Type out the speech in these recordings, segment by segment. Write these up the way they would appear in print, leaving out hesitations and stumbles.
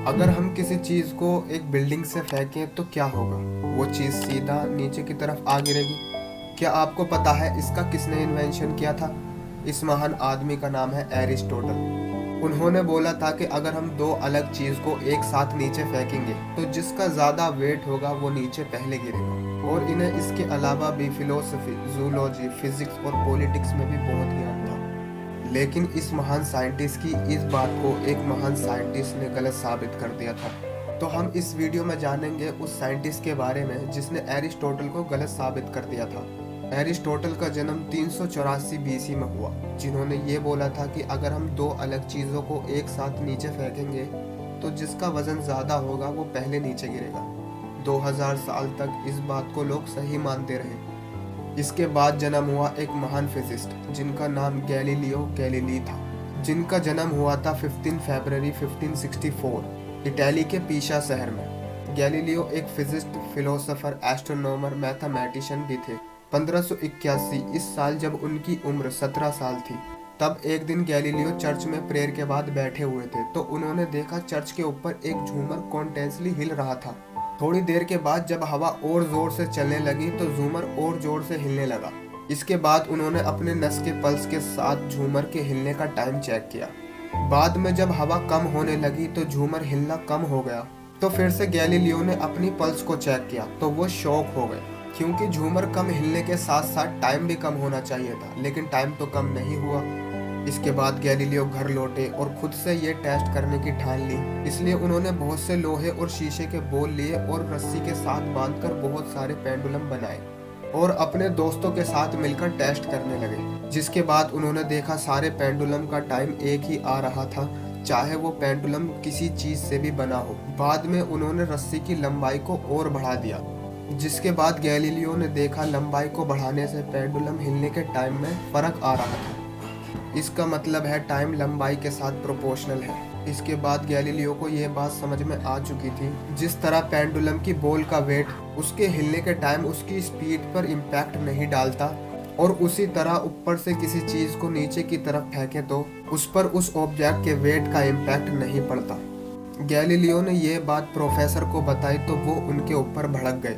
अगर हम किसी चीज़ को एक बिल्डिंग से फेंकें तो क्या होगा? वो चीज़ सीधा नीचे की तरफ आ गिरेगी। क्या आपको पता है इसका किसने इन्वेंशन किया था? इस महान आदमी का नाम है एरिस्टोटल। उन्होंने बोला था कि अगर हम दो अलग चीज़ को एक साथ नीचे फेंकेंगे तो जिसका ज़्यादा वेट होगा वो नीचे पहले गिरेगा। और इन्हें इसके अलावा भी फिलोसफी, जूलॉजी, फिजिक्स और पॉलिटिक्स में भी बहुत ज्ञान था। लेकिन इस महान साइंटिस्ट की इस बात को एक महान साइंटिस्ट ने गलत साबित कर दिया था। तो हम इस वीडियो में जानेंगे उस साइंटिस्ट के बारे में जिसने एरिस्टोटल को गलत साबित कर दिया था। एरिस्टोटल का जन्म 384 बीसी में हुआ, जिन्होंने ये बोला था कि अगर हम दो अलग चीज़ों को एक साथ नीचे फेंकेंगे तो जिसका वजन ज़्यादा होगा वो पहले नीचे गिरेगा। 2000 साल तक इस बात को लोग सही मानते रहे। इसके बाद जन्म हुआ एक महान फिजिस्ट जिनका नाम गैलीलियो गैलीली था, जिनका जन्म हुआ था 15 फरवरी 1564 इटली के पीसा शहर में। गैलीलियो एक फिजिस्ट, फिलोसोफर, एस्ट्रोनॉमर, मैथमेटिशियन भी थे। 1581 इस साल जब उनकी उम्र 17 साल थी, तब एक दिन गैलीलियो चर्च में प्रेयर के बाद बैठे हुए थे तो उन्होंने देखा चर्च के ऊपर एक झूमर कॉन्टिन्यूअसली हिल रहा था। थोड़ी देर के बाद जब हवा और जोर से चलने लगी तो झूमर और जोर से हिलने लगा। इसके बाद उन्होंने अपने नस के पल्स के साथ झूमर के हिलने का टाइम चेक किया। बाद में जब हवा कम होने लगी तो झूमर हिलना कम हो गया। तो फिर से गैलीलियो ने अपनी पल्स को चेक किया तो वो शॉक हो गए, क्योंकि झूमर कम हिलने के साथ साथ टाइम भी कम होना चाहिए था, लेकिन टाइम तो कम नहीं हुआ। इसके बाद गैलीलियो घर लौटे और खुद से ये टेस्ट करने की ठान ली। इसलिए उन्होंने बहुत से लोहे और शीशे के बोल लिए और रस्सी के साथ बांधकर बहुत सारे पेंडुलम बनाए और अपने दोस्तों के साथ मिलकर टेस्ट करने लगे। जिसके बाद उन्होंने देखा सारे पेंडुलम का टाइम एक ही आ रहा था, चाहे वो पेंडुलम किसी चीज से भी बना हो। बाद में उन्होंने रस्सी की लंबाई को और बढ़ा दिया, जिसके बाद गैलीलियो ने देखा लंबाई को बढ़ाने से पेंडुलम हिलने के टाइम में फर्क आ रहा था। इसका मतलब है टाइम लंबाई के साथ प्रोपोर्शनल है। इसके बाद गैलीलियो को यह बात समझ में आ चुकी थी, जिस तरह पेंडुलम की बॉल का वेट उसके हिलने के टाइम उसकी स्पीड पर इम्पैक्ट नहीं डालता, और उसी तरह ऊपर से किसी चीज को नीचे की तरफ फेंके तो उस पर उस ऑब्जेक्ट के वेट का इम्पैक्ट नहीं पड़ता। गैलीलियो ने यह बात प्रोफेसर को बताई तो वो उनके ऊपर भड़क गए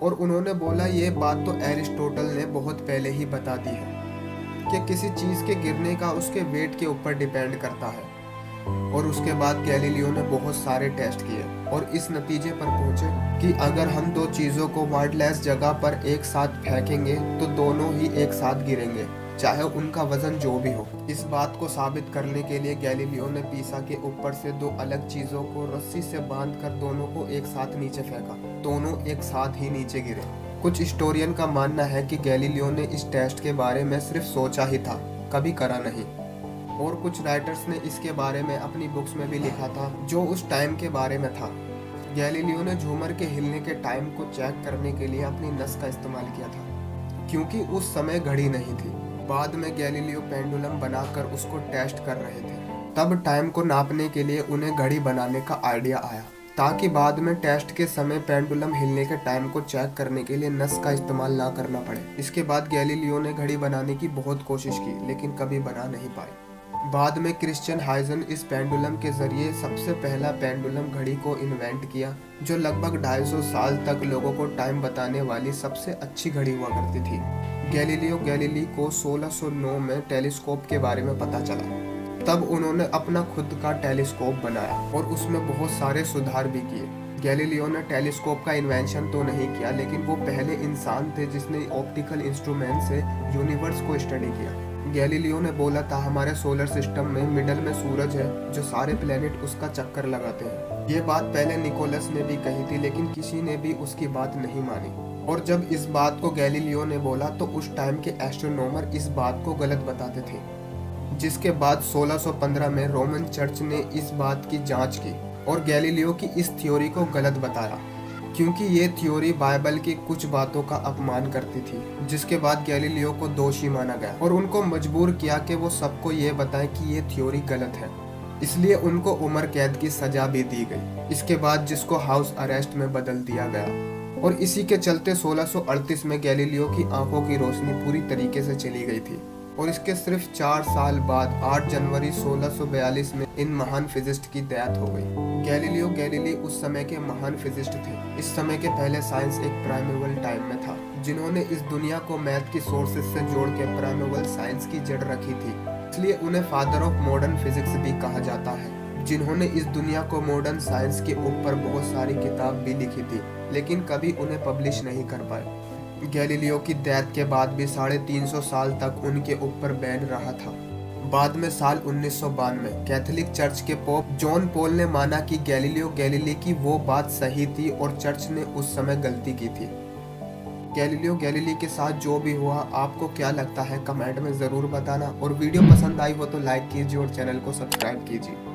और उन्होंने बोला ये बात तो एरिस्टोटल ने बहुत पहले ही बता दी है कि किसी चीज के गिरने का उसके वेट के ऊपर डिपेंड करता है। और उसके बाद गैलीलियो ने बहुत सारे टेस्ट किए और इस नतीजे पर पहुंचे कि अगर हम दो चीजों को वार्डलेस जगह पर एक साथ फेंकेंगे तो दोनों ही एक साथ गिरेंगे, चाहे उनका वजन जो भी हो। इस बात को साबित करने के लिए गैलीलियो ने पीसा के ऊपर से दो अलग चीजों को रस्सी से बांधकर दोनों को एक साथ नीचे फेंका। दोनों एक साथ ही नीचे गिरे। कुछ हिस्टोरियन का मानना है कि गैलीलियो ने इस टेस्ट के बारे में सिर्फ सोचा ही था, कभी करा नहीं। और कुछ राइटर्स ने इसके बारे में अपनी बुक्स में भी लिखा था जो उस टाइम के बारे में था। गैलीलियो ने झूमर के हिलने के टाइम को चेक करने के लिए अपनी नस का इस्तेमाल किया था, क्योंकि उस समय घड़ी नहीं थी। बाद में गैलीलियो पेंडुलम बनाकर उसको टेस्ट कर रहे थे, तब टाइम को नापने के लिए उन्हें घड़ी बनाने का आइडिया आया, ताकि बाद में टेस्ट के समय पेंडुलम हिलने के टाइम को चेक करने के लिए नस का इस्तेमाल ना करना पड़े। इसके बाद गैलीलियो ने घड़ी बनाने की बहुत कोशिश की, लेकिन कभी बना नहीं पाए। बाद में क्रिश्चियन हाइजन इस पेंडुलम के जरिए सबसे पहला पेंडुलम घड़ी को इन्वेंट किया, जो लगभग 250 साल तक लोगों को टाइम बताने वाली सबसे अच्छी घड़ी हुआ करती थी। गैलीलियो गैलीली को 1609 में टेलीस्कोप के बारे में पता चला। तब उन्होंने अपना खुद का टेलीस्कोप बनाया और उसमें बहुत सारे सुधार भी किए। गैलीलियो ने टेलीस्कोप का इन्वेंशन तो नहीं किया, लेकिन वो पहले इंसान थे जिसने ऑप्टिकल इंस्ट्रूमेंट से यूनिवर्स को स्टडी किया। गैलीलियो ने बोला था हमारे सोलर सिस्टम में मिडल में सूरज है, जो सारे प्लेनेट उसका चक्कर लगाते हैं। ये बात पहले निकोलस ने भी कही थी, लेकिन किसी ने भी उसकी बात नहीं मानी। और जब इस बात को गैलीलियो ने बोला तो उस टाइम के एस्ट्रोनॉमर इस बात को गलत बताते थे। जिसके बाद 1615 में रोमन चर्च ने इस बात की जांच की और गैलीलियो की इस थ्योरी को गलत बताया, क्योंकि ये थ्योरी बाइबल की कुछ बातों का अपमान करती थी। जिसके बाद गैलीलियो को दोषी माना गया और उनको मजबूर किया कि वो सबको ये बताएं कि ये थ्योरी गलत है। इसलिए उनको उम्र कैद की सजा भी दी गई। इसके बाद जिसको हाउस अरेस्ट में बदल दिया गया और इसी के चलते 1638 में गैलीलियो की आंखों की रोशनी पूरी तरीके से चली गई थी। और इसके सिर्फ 4 साल बाद 8 जनवरी 1642 में इन महान फिजिस्ट की डेथ हो गई। गैलीलियो गैलीली उस समय के महान फिजिस्ट थे। इस समय के पहले साइंस एक प्राइमेवल टाइम में था, जिन्होंने इस दुनिया को मैथ की सोर्सेज से जोड़ के प्राइमेवल साइंस की जड़ रखी थी। इसलिए उन्हें फादर ऑफ मॉडर्न फिजिक्स भी कहा जाता है। जिन्होंने इस दुनिया को मॉडर्न साइंस के ऊपर बहुत सारी किताब भी लिखी थी, लेकिन कभी उन्हें पब्लिश नहीं कर पाए। गैलीलियो की डेथ के बाद भी 350 साल तक उनके ऊपर बैन रहा था। बाद में साल 1992 कैथोलिक चर्च के पोप जॉन पॉल ने माना कि गैलीलियो गैलीली की वो बात सही थी और चर्च ने उस समय गलती की थी। गैलीलियो गैलीली के साथ जो भी हुआ, आपको क्या लगता है कमेंट में ज़रूर बताना, और वीडियो पसंद आई हो तो लाइक कीजिए और चैनल को सब्सक्राइब कीजिए।